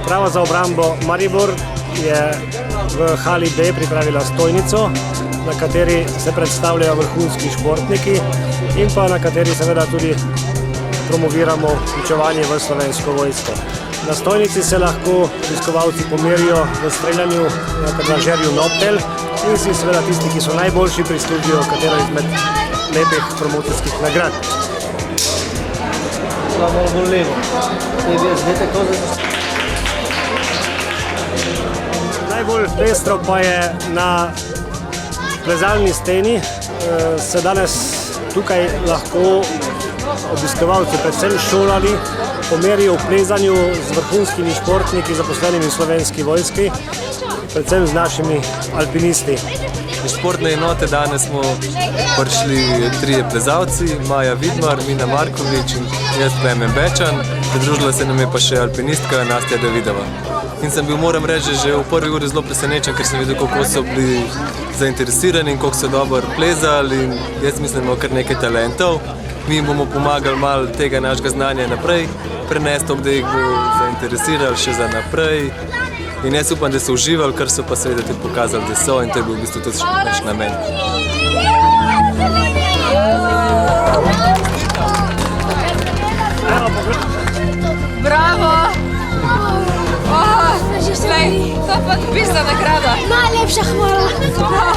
Uprava za obrambo Maribor je v hali B pripravila stojnico, na kateri se predstavljajo vrhunski športniki in pa na kateri seveda tudi promoviramo vključevanje v Slovensko vojsko. Na stojnici se lahko obiskovalci pomerijo v streljanju na trenažerju Noptel in si seveda tisti, ki so najboljši, prislužijo katero izmed lepih promocijskih nagrad. Najbolj pestro pa je na plezalni steni. Se danes tukaj lahko obiskovalci, predvsem šolali, pomerijo v plezanju z vrhunskimi športniki, zaposlenimi v Slovenski vojski, predvsem z našimi alpinisti. Iz športne enote danes smo prišli 3 plezalci, Maja Vidmar, Mina Markovič in jaz Klemen Bečan. Pridružila se nam je pa še alpinistka Nastja Davidova. In sem bil, moram reči, že v prvi uri zelo presenečen, ker sem videl, kako so bili zainteresirani in kako so dobro plezali. In jaz mislim, da imamo kar nekaj talentov. Mi jim bomo pomagali malo tega našega znanja naprej, prenesti, da jih bo zainteresirali še za naprej. In jaz upam, da so uživali, kar so pa seveda tudi pokazali, da so, in to je bil v bistvu tudi naš namen. Bravo! To pa dobiš za nagrado. Najlepša hvala.